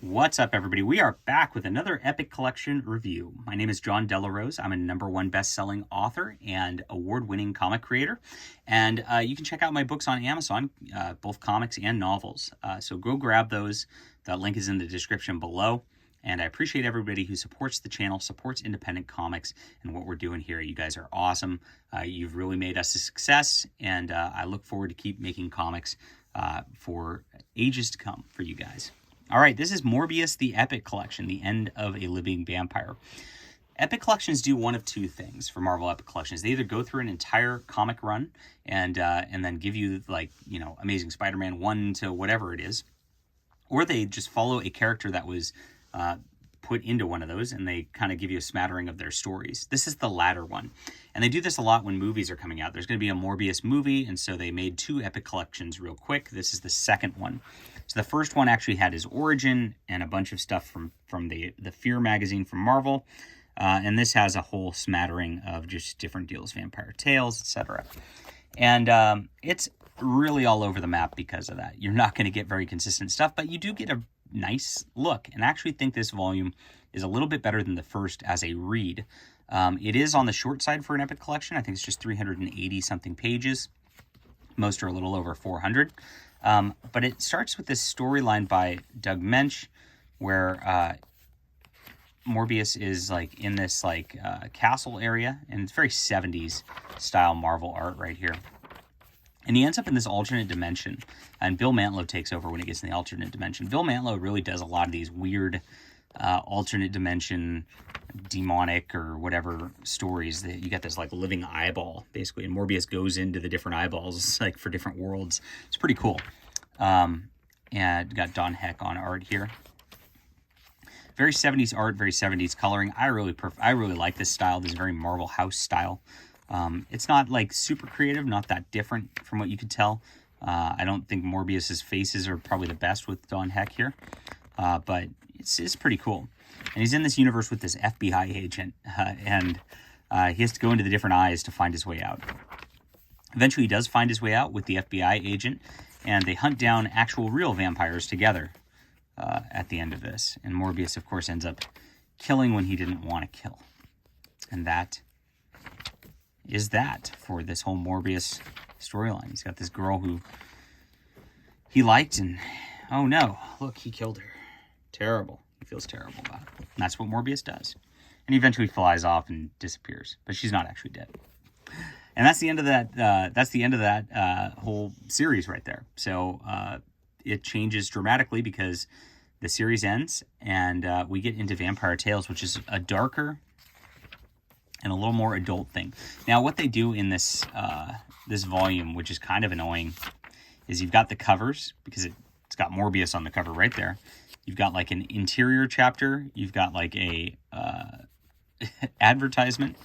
What's up, everybody? We are back with another Epic Collection review. My name is John Delarose. I'm a #1 best-selling author and award-winning comic creator. And you can check out my books on Amazon, both comics and novels. So go grab those. That link is in the description below. And I appreciate everybody who supports the channel, supports independent comics and what we're doing here. You guys are awesome. You've really made us a success. And I look forward to keep making comics for ages to come for you guys. All right, this is Morbius, the Epic Collection, the end of a living vampire. Epic Collections do one of two things for Marvel Epic Collections. They either go through an entire comic run and then give you, like, you know, Amazing Spider-Man 1 to whatever it is, or they just follow a character that was put into one of those, and they kind of give you a smattering of their stories. This is the latter one. And they do this a lot when movies are coming out. There's going to be a Morbius movie, and so they made 2 Epic Collections real quick. This is the second one. So the first one actually had his origin and a bunch of stuff from the Fear magazine from Marvel. And this has a whole smattering of just different deals, Vampire Tales, etc. And it's really all over the map because of that. You're not going to get very consistent stuff, but you do get a nice look. And I actually think this volume is a little bit better than the first as a read. It is on the short side for an Epic Collection. I think it's just 380-something pages. Most are a little over 400. But it starts with this storyline by Doug Mensch, where Morbius is like in this castle area, and it's very 70s style Marvel art right here. And he ends up in this alternate dimension, and Bill Mantlo takes over when he gets in the alternate dimension. Bill Mantlo really does a lot of these weird alternate dimension, demonic or whatever stories. That you get this like living eyeball, basically, and Morbius goes into the different eyeballs, like for different worlds. It's pretty cool. And got Don Heck on art here. Very 70s art, very 70s coloring. I really like this style. This is very Marvel House style. It's not like super creative, not that different from what you could tell. I don't think Morbius's faces are probably the best with Don Heck here, but it's pretty cool. And he's in this universe with this FBI agent, and he has to go into the different eyes to find his way out. Eventually, he does find his way out with the FBI agent, and they hunt down actual real vampires together at the end of this. And Morbius, of course, ends up killing when he didn't want to kill. And that is that for this whole Morbius storyline. He's got this girl who he liked, and oh no, look, he killed her. Terrible. He feels terrible about it. And that's what Morbius does. And he eventually flies off and disappears, but she's not actually dead. And that's the end of that. Whole series right there. So it changes dramatically because the series ends, and we get into Vampire Tales, which is a darker and a little more adult thing. Now, what they do in this this volume, which is kind of annoying, is you've got the covers, because it's got Morbius on the cover right there. You've got like an interior chapter. You've got like a advertisement,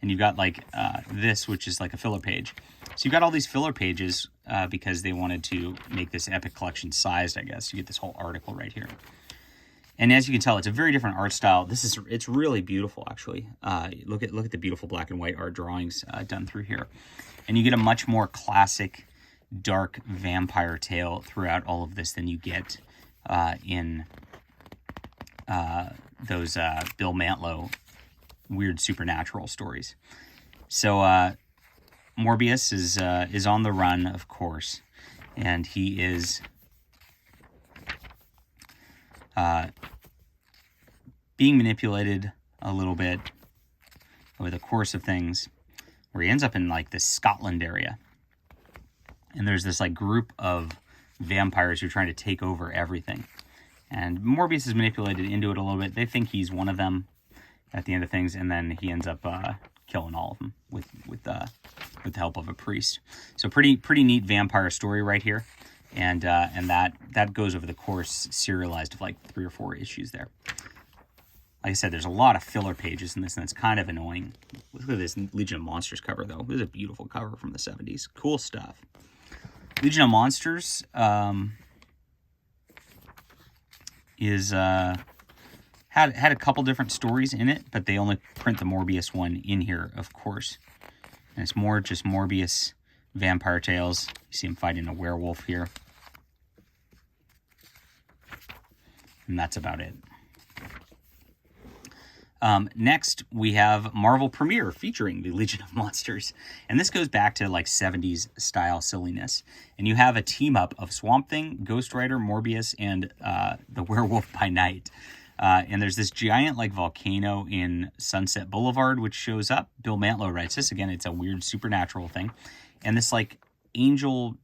and you've got like this, which is like a filler page. So you've got all these filler pages because they wanted to make this Epic Collection sized, I guess. You get this whole article right here. And as you can tell, it's a very different art style. It's really beautiful, actually. Look at the beautiful black and white art drawings done through here. And you get a much more classic, dark vampire tale throughout all of this than you get in those Bill Mantlo weird supernatural stories. So Morbius is on the run, of course, and he is being manipulated a little bit over the course of things, where he ends up in like this Scotland area, and there's this like group of vampires who are trying to take over everything, and Morbius is manipulated into it a little bit. They think he's one of them at the end of things, and then he ends up killing all of them with the help of a priest. So pretty neat vampire story right here. And that goes over the course, serialized, of like 3 or 4 issues there. Like I said, there's a lot of filler pages in this, and it's kind of annoying. Look at this Legion of Monsters cover, though. This is a beautiful cover from the 70s. Cool stuff. Legion of Monsters is had a couple different stories in it, but they only print the Morbius one in here, of course. And it's more just Morbius Vampire Tales. You see him fighting a werewolf here. And that's about it. Next, we have Marvel Premiere featuring the Legion of Monsters. And this goes back to like 70s style silliness. And you have a team up of Swamp Thing, Ghost Rider, Morbius, and the Werewolf by Night. And there's this giant like volcano in Sunset Boulevard, which shows up. Bill Mantlo writes this. Again, it's a weird supernatural thing. And this like angel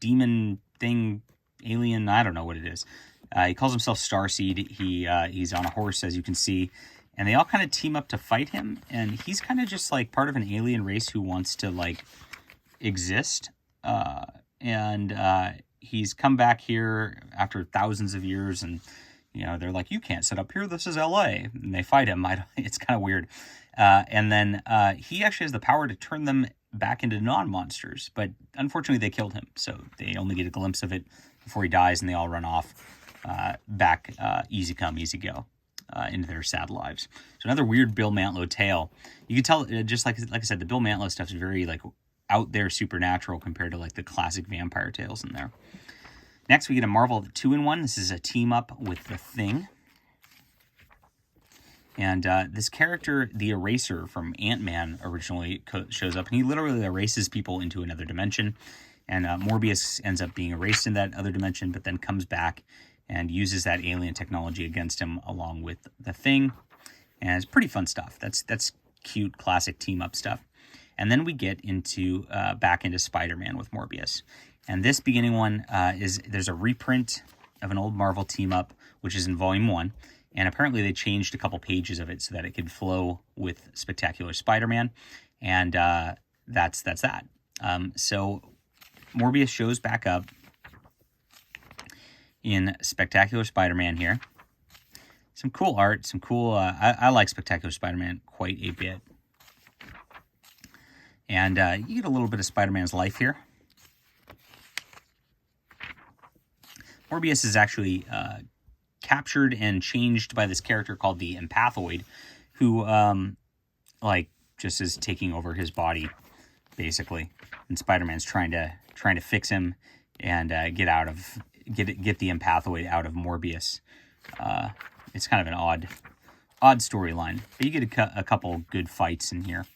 demon thing, alien, I don't know what it is. He calls himself Starseed. He's on a horse, as you can see. And they all kind of team up to fight him. And he's kind of just like part of an alien race who wants to like exist. He's come back here after thousands of years. And, you know, they're like, you can't sit up here. This is LA. And they fight him. It's kind of weird. And then he actually has the power to turn them back into non-monsters. But unfortunately, they killed him. So they only get a glimpse of it before he dies. And they all run off back, easy come, easy go. Into their sad lives. So another weird Bill Mantlo tale. You can tell, just like I said, the Bill Mantlo stuff is very like out there supernatural compared to like the classic vampire tales in there. Next, we get a Marvel 2-in-1. This is a team up with The Thing. And this character, the Eraser from Ant-Man, originally shows up. And he literally erases people into another dimension. And Morbius ends up being erased in that other dimension, but then comes back and uses that alien technology against him along with The Thing. And it's pretty fun stuff. That's cute, classic team-up stuff. And then we get into back into Spider-Man with Morbius. And this beginning one there's a reprint of an old Marvel team-up, which is in Volume 1. And apparently they changed a couple pages of it so that it could flow with Spectacular Spider-Man. And that's that. So Morbius shows back up in Spectacular Spider-Man here. Some cool art, some cool... I like Spectacular Spider-Man quite a bit. And you get a little bit of Spider-Man's life here. Morbius is actually captured and changed by this character called the Empathoid, who just is taking over his body, basically. And Spider-Man's trying to fix him and get the Empathoid out of Morbius. It's kind of an odd storyline, but you get a couple good fights in here.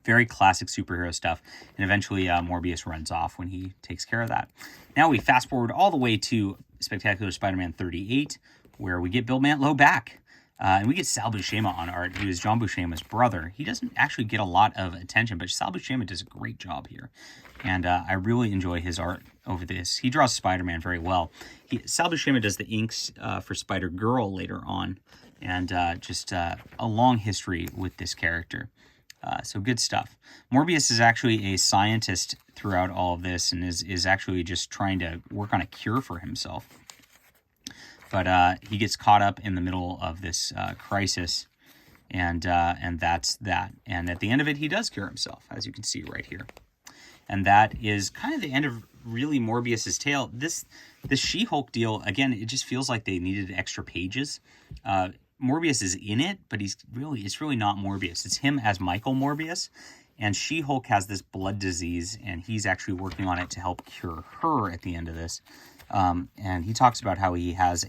Very classic superhero stuff, and eventually Morbius runs off when he takes care of that. Now we fast forward all the way to Spectacular Spider-Man 38, where we get Bill Mantlo back. And we get Sal Buscema on art, who is John Buscema's brother. He doesn't actually get a lot of attention, but Sal Buscema does a great job here. And I really enjoy his art over this. He draws Spider-Man very well. Sal Buscema does the inks for Spider-Girl later on. And just a long history with this character. So good stuff. Morbius is actually a scientist throughout all of this and is actually just trying to work on a cure for himself. But he gets caught up in the middle of this crisis, and that's that. And at the end of it, he does cure himself, as you can see right here. And that is kind of the end of really Morbius's tale. This SheHulk deal, again, it just feels like they needed extra pages. Morbius is in it, but it's really not Morbius. It's him as Michael Morbius, and SheHulk has this blood disease, and he's actually working on it to help cure her at the end of this. And he talks about how he has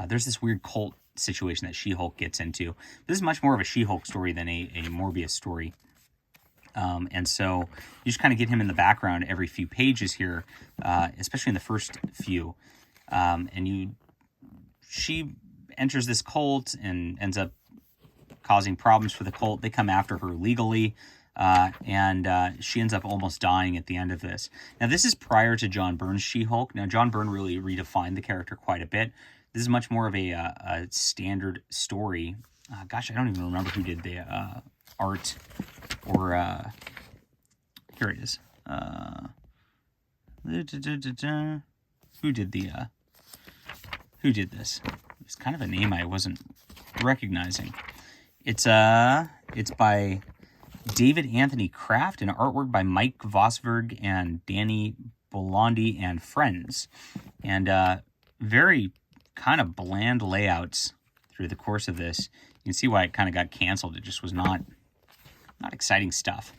there's this weird cult situation that SheHulk gets into. This is much more of a SheHulk story than a Morbius story. And so you just kind of get him in the background every few pages here, especially in the first few. She enters this cult and ends up causing problems for the cult. They come after her legally. And she ends up almost dying at the end of this. Now, this is prior to John Byrne's SheHulk. Now, John Byrne really redefined the character quite a bit. This is much more of a standard story. Gosh, I don't even remember who did the art or... here it is. Who did this? It's kind of a name I wasn't recognizing. It's by David Anthony Kraft and artwork by Mike Vosberg and Danny Bolandi and friends. And very kind of bland layouts through the course of this. You can see why it kind of got canceled. It just was not exciting stuff.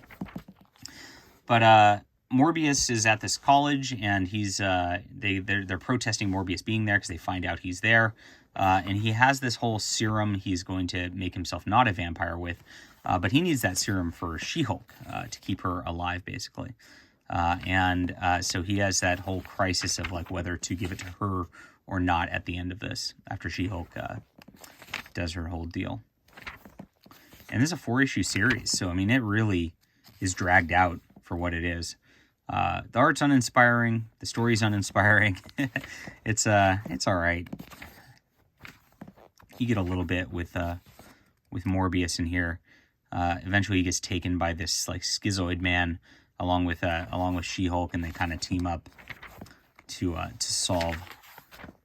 But Morbius is at this college, and he's they're protesting Morbius being there because they find out he's there, and he has this whole serum he's going to make himself not a vampire with, but he needs that serum for She-Hulk to keep her alive, basically. So he has that whole crisis of like whether to give it to her or not at the end of this, after She-Hulk does her whole deal. And this is a 4-issue series, so I mean it really is dragged out for what it is. The art's uninspiring, the story's uninspiring. It's all right. You get a little bit with Morbius in here. Eventually he gets taken by this like schizoid man along with She-Hulk, and they kind of team up to solve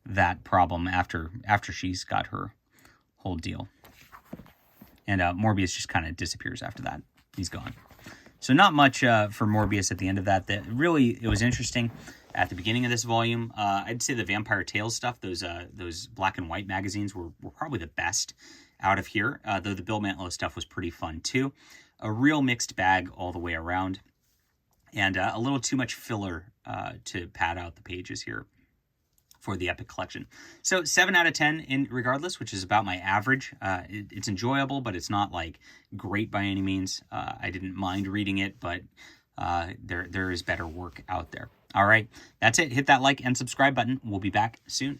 that problem after she's got her whole deal. And Morbius just kind of disappears after that. He's gone. So not much for Morbius at the end of that. Really, it was interesting at the beginning of this volume. I'd say the Vampire Tales stuff, those black and white magazines were probably the best out of here, though the Bill Mantlo stuff was pretty fun too. A real mixed bag all the way around, and a little too much filler to pad out the pages here for the Epic Collection. So 7 out of 10 regardless, which is about my average. It's enjoyable, but it's not like great by any means. I didn't mind reading it, but there is better work out there. All right, that's it. Hit that like and subscribe button. We'll be back soon.